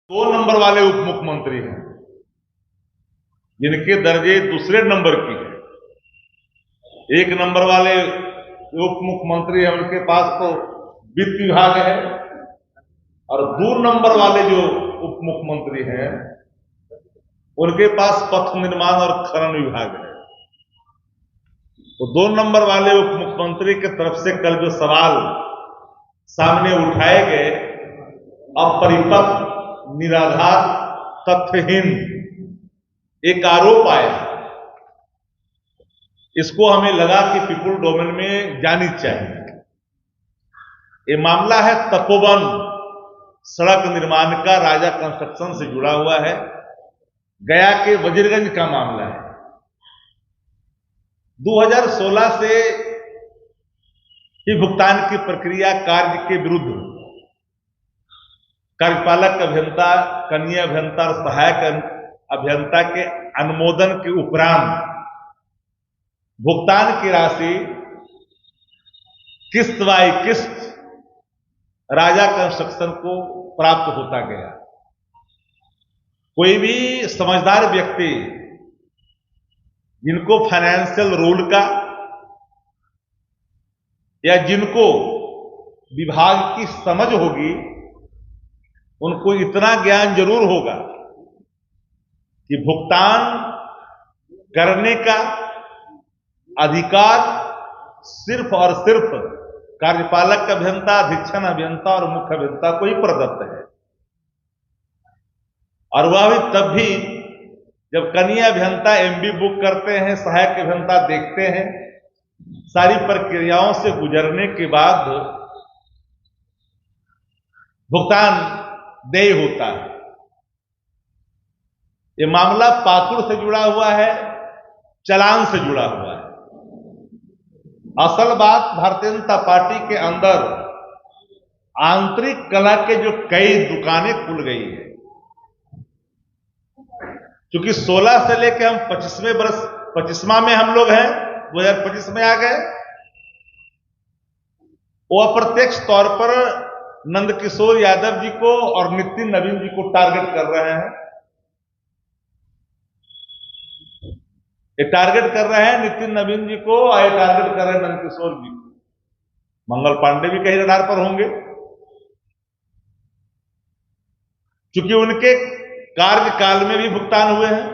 दो नंबर वाले उप मुख्यमंत्री हैं जिनके दर्जे दूसरे नंबर की है। एक नंबर वाले उप मुख्यमंत्री है, उनके पास तो वित्त विभाग है, और दो नंबर वाले जो उप मुख्यमंत्री हैं उनके पास पथ निर्माण और खनन विभाग है। तो दो नंबर वाले उप मुख्यमंत्री की तरफ से कल जो सवाल सामने उठाए गए, अपरिपक्व, निराधार, तथ्यहीन एक आरोप आया, इसको हमें लगा कि पीपुल डोमेन में जानी चाहिए। ये मामला है तपोवन सड़क निर्माण का, राजा कंस्ट्रक्शन से जुड़ा हुआ है। गया के वजीरगंज का मामला है। 2016 से ही भुगतान की प्रक्रिया कार्य के विरुद्ध कार्यपालक अभियंता, कनीय अभियंता और सहायक अभियंता के अनुमोदन के उपरांत भुगतान की राशि किस्त बाई किस्त राजा कंस्ट्रक्शन को प्राप्त होता गया। कोई भी समझदार व्यक्ति जिनको फाइनेंशियल रूल का या जिनको विभाग की समझ होगी, उनको इतना ज्ञान जरूर होगा कि भुगतान करने का अधिकार सिर्फ और सिर्फ कार्यपालक अभियंता, अधीक्षण अभियंता और मुख्य अभियंता को ही प्रदत्त है, और वह भी तब भी जब कनीय अभियंता एमबी बुक करते हैं, सहायक अभियंता देखते हैं, सारी प्रक्रियाओं से गुजरने के बाद भुगतान देय होता है। ये मामला पाकुड़ से जुड़ा हुआ है, चालान से जुड़ा हुआ है। असल बात, भारतीय जनता पार्टी के अंदर आंतरिक कला के जो कई दुकानें खुल गई है, क्योंकि 16 से लेकर हम 25वें वर्ष 25वां में हम लोग हैं, 2025 में आ गए। वो अप्रत्यक्ष तौर पर नंदकिशोर यादव जी को और नितिन नवीन जी को टारगेट कर रहे हैं। ये टारगेट कर रहे हैं नितिन नवीन जी को, और ये टारगेट कर रहे हैं नंदकिशोर जी को। मंगल पांडे भी कहीं रडार पर होंगे, क्योंकि उनके कार्यकाल में भी भुगतान हुए हैं।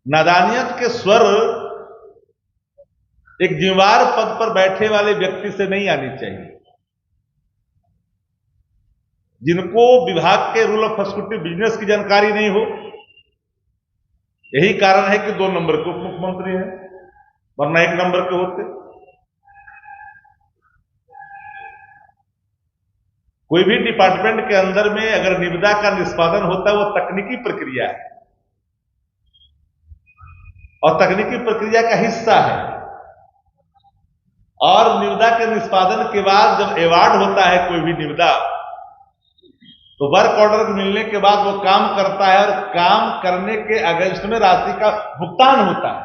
नादानियत के स्वर एक जिम्मेदार पद पर बैठे वाले व्यक्ति से नहीं आनी चाहिए। जिनको विभाग के रूल ऑफ एक्जीक्यूटिव बिजनेस की जानकारी नहीं हो, यही कारण है कि 2 नंबर के उप मुख्यमंत्री हैं, वरना 1 नंबर के होते। कोई भी डिपार्टमेंट के अंदर में अगर निविदा का निष्पादन होता है, वो तकनीकी प्रक्रिया है और तकनीकी प्रक्रिया का हिस्सा है। और निविदा के निष्पादन के बाद जब अवार्ड होता है कोई भी निविदा, तो वर्क ऑर्डर मिलने के बाद वो काम करता है, और काम करने के अगेंस्ट में राशि का भुगतान होता है।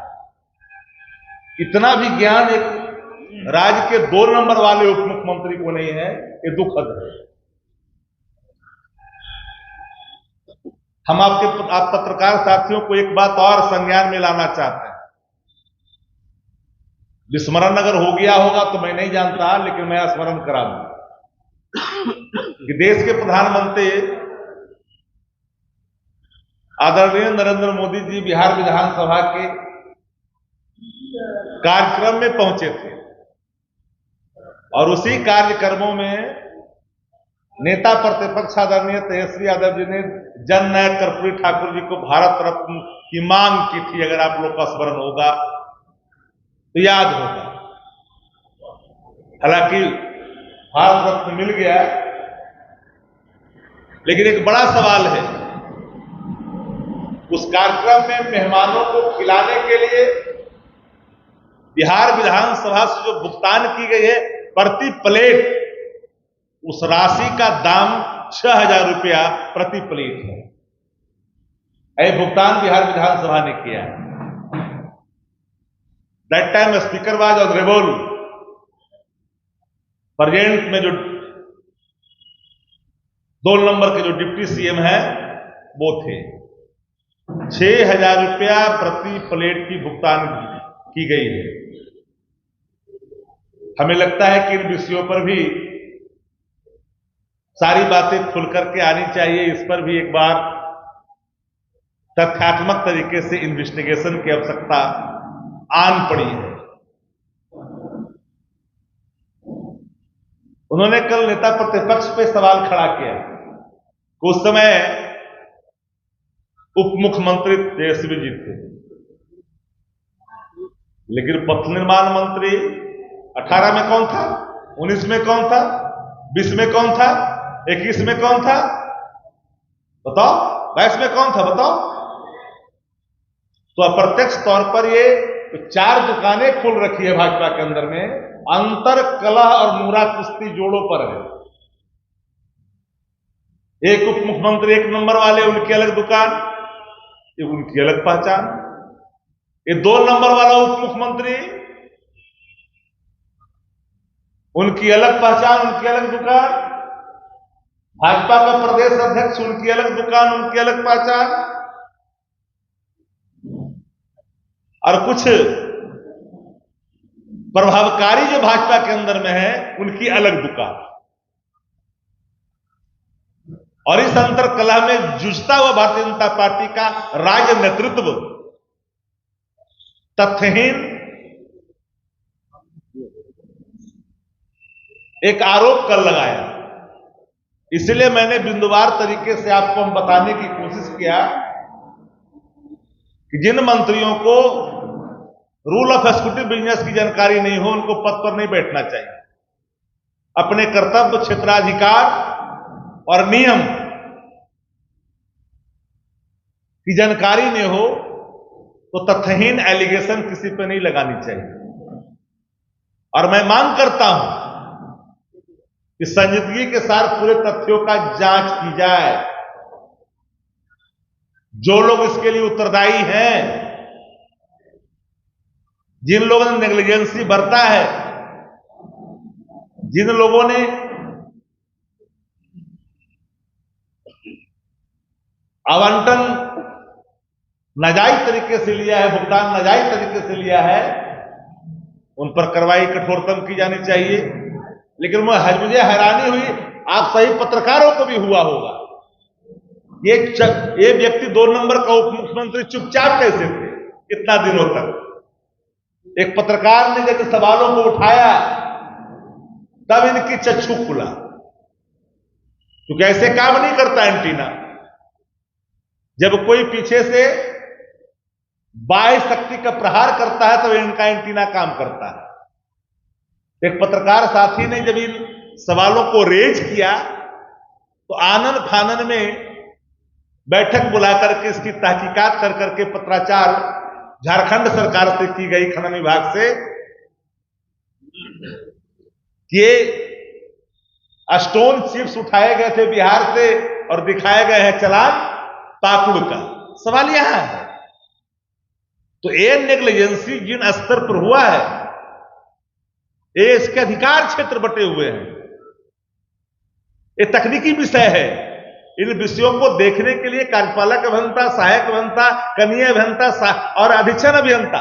इतना भी ज्ञान एक राज्य के 2 नंबर वाले उप मुख्यमंत्री को नहीं है, ये दुखद है। हम आप पत्रकार साथियों को एक बात और संज्ञान में लाना चाहते हैं। विस्मरण अगर हो गया होगा तो मैं नहीं जानता, लेकिन मैं स्मरण करा दूं कि देश के प्रधानमंत्री आदरणीय नरेंद्र मोदी जी बिहार विधानसभा के कार्यक्रम में पहुंचे थे, और उसी कार्यक्रमों में नेता प्रतिपक्ष आदरणीय तेजस्वी यादव जी ने जननायक कर्पूरी ठाकुर जी को भारत रत्न की मांग की थी। अगर आप लोग का स्मरण होगा तो याद होगा। हालांकि भारत रत्न मिल गया, लेकिन एक बड़ा सवाल है, उस कार्यक्रम में मेहमानों को खिलाने के लिए बिहार विधानसभा से जो भुगतान की गई है प्रति प्लेट, उस राशि का दाम 6000 रुपया प्रति प्लेट है। यह भुगतान बिहार विधानसभा ने किया है। That time speaker was honourable present में जो 2 नंबर के जो डिप्टी सीएम है वो थे। 6,000 रुपया प्रति प्लेट की भुगतान की गई है। हमें लगता है कि इन विषयों पर भी सारी बातें खुल करके आनी चाहिए। इस पर भी एक बार तथ्यात्मक तरीके से इन्वेस्टिगेशन की आवश्यकता आन पड़ी है। उन्होंने कल नेता प्रतिपक्ष पे सवाल खड़ा किया। उस समय उप मुख्यमंत्री तेजस्वी जी थे, लेकिन पथ निर्माण मंत्री 18 में कौन था, 19 में कौन था, 20 में कौन था, 21 में कौन था बताओ, 22 में कौन था बताओ। तो अप्रत्यक्ष तौर पर ये 4 दुकानें खोल रखी है भाजपा के अंदर में, अंतर कला और मूरा कुश्ती जोड़ों पर है। एक उप मुख्यमंत्री 1 नंबर वाले, उनकी अलग दुकान, ये उनकी अलग पहचान। ये 2 नंबर वाला उप मुख्यमंत्री, उनकी अलग पहचान, उनकी अलग दुकान। भाजपा का प्रदेश अध्यक्ष, उनकी अलग दुकान, उनकी अलग पहचान। और कुछ प्रभावकारी जो भाजपा के अंदर में है, उनकी अलग दुकान। और इस अंतर कला में जूझता हुआ भारतीय जनता पार्टी का राज्य नेतृत्व तथ्यहीन एक आरोप कर लगाया। इसलिए मैंने बिंदुवार तरीके से आपको हम बताने की कोशिश किया कि जिन मंत्रियों को रूल ऑफ एक्जीक्यूटिव बिजनेस की जानकारी नहीं हो, उनको पद पर नहीं बैठना चाहिए। अपने कर्तव्य, क्षेत्राधिकार और नियम की जानकारी नहीं हो तो तथ्यहीन एलिगेशन किसी पे नहीं लगानी चाहिए। और मैं मांग करता हूं कि संजीदगी के साथ पूरे तथ्यों का जांच की जाए। जो लोग इसके लिए उत्तरदायी हैं, जिन लोगों ने नेग्लिजेंसी बरता है, जिन लोगों ने आवंटन नाजायज तरीके से लिया है, भुगतान नाजायज तरीके से लिया है, उन पर कार्रवाई कठोरतम की जानी चाहिए। लेकिन मुझे हैरानी हुई, आप सही पत्रकारों को भी हुआ होगा, ये व्यक्ति 2 नंबर का उप मुख्यमंत्री चुपचाप कैसे थे इतना दिनों तक। एक पत्रकार ने जब सवालों को उठाया तब इनकी चक्षु खुला, क्योंकि ऐसे काम नहीं करता एंटीना। जब कोई पीछे से बाह्य शक्ति का प्रहार करता है तो इनका एंटीना काम करता है। एक पत्रकार साथी ने जब इन सवालों को रेज किया तो आनन फानन में बैठक बुला करके इसकी तहकीकात कर करके पत्राचार झारखंड सरकार से की गई, खनन विभाग से, कि स्टोन चिप्स उठाए गए थे बिहार से और दिखाए गए हैं चालान पाकुड़ का। सवाल यहां है। तो ये नेग्लिजेंसी जिन स्तर पर हुआ है, ये इसके अधिकार क्षेत्र बटे हुए हैं। ये तकनीकी विषय है। इन विषयों को देखने के लिए कार्यपालक अभियंता, सहायक अभियंता, कनीय अभियंता और अधीक्षण अभियंता,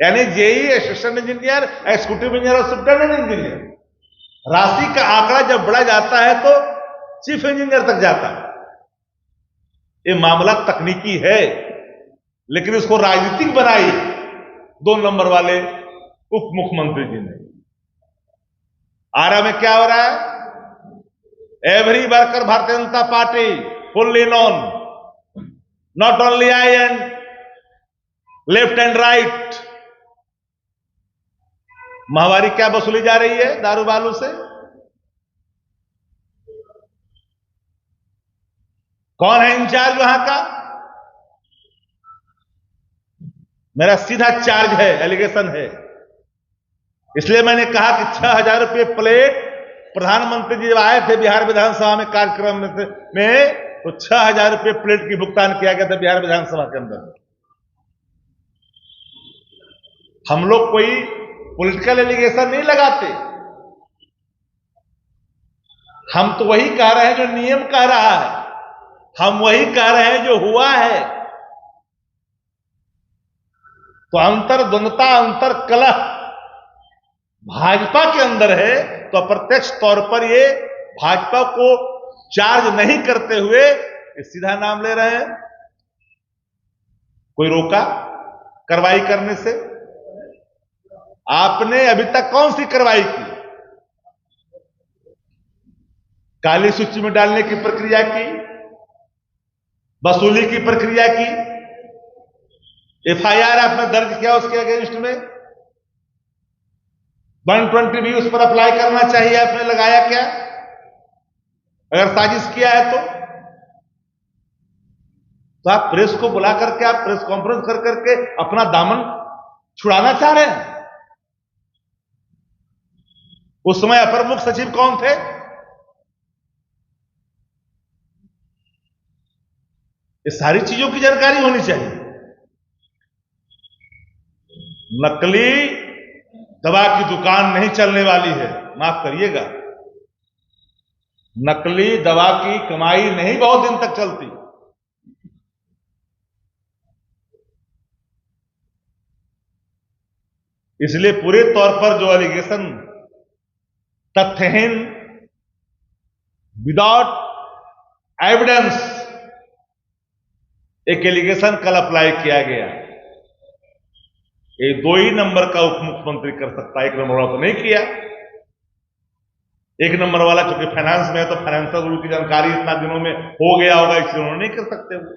यानी JE, assistant engineer, executive engineer और सुपरिटेंडेंट इंजीनियर, राशि का आंकड़ा जब बढ़ा जाता है तो चीफ इंजीनियर तक जाता है। ये मामला तकनीकी है, लेकिन इसको राजनीतिक बनाई 2 नंबर वाले उप मुख्यमंत्री जी ने। आरा में क्या हो रहा है? Every worker Bharatiya Janata party fully non, not only I and left and right. माहवारी क्या वसूली जा रही है दारू बालू से? कौन है इंचार्ज वहां का? मेरा सीधा चार्ज है, एलिगेशन है। इसलिए मैंने कहा कि 6,000 रुपये प्लेट, प्रधानमंत्री जी जब आए थे बिहार विधानसभा में कार्यक्रम में तो 6,000 रुपये प्लेट की भुगतान किया गया था बिहार विधानसभा के अंदर। हम लोग कोई पॉलिटिकल एलिगेशन नहीं लगाते, हम तो वही कह रहे हैं जो नियम कह रहा है, हम वही कह रहे हैं जो हुआ है। तो अंतर्द्वंदता, अंतर कलह भाजपा के अंदर है, तो अप्रत्यक्ष तौर पर ये भाजपा को चार्ज नहीं करते हुए सीधा नाम ले रहे हैं। कोई रोका कार्रवाई करने से? आपने अभी तक कौन सी कार्रवाई की? काली सूची में डालने की प्रक्रिया की, वसूली की प्रक्रिया की, एफआईआर आपने दर्ज किया उसके अगेंस्ट में, 120 भी उस पर अप्लाई करना चाहिए, आपने लगाया क्या? अगर साजिश किया है तो आप प्रेस को बुला करके, आप प्रेस कॉन्फ्रेंस कर करके अपना दामन छुड़ाना चाह रहे हैं। उस समय अपर मुख्य सचिव कौन थे? ये सारी चीजों की जानकारी होनी चाहिए। नकली दवा की दुकान नहीं चलने वाली है, माफ करिएगा, नकली दवा की कमाई नहीं बहुत दिन तक चलती। इसलिए पूरे तौर पर जो एलिगेशन तथ्यहीन, विदाउट एविडेंस एक एलिगेशन कल अप्लाई किया गया, ये 2 ही नंबर का उप मुख्यमंत्री कर सकता है, 1 नंबर वाला तो नहीं किया। 1 नंबर वाला चूंकि फाइनेंस में है तो फाइनेंशियल रूल की जानकारी इतना दिनों में हो गया होगा, इसलिए उन्होंने नहीं कर सकते वो।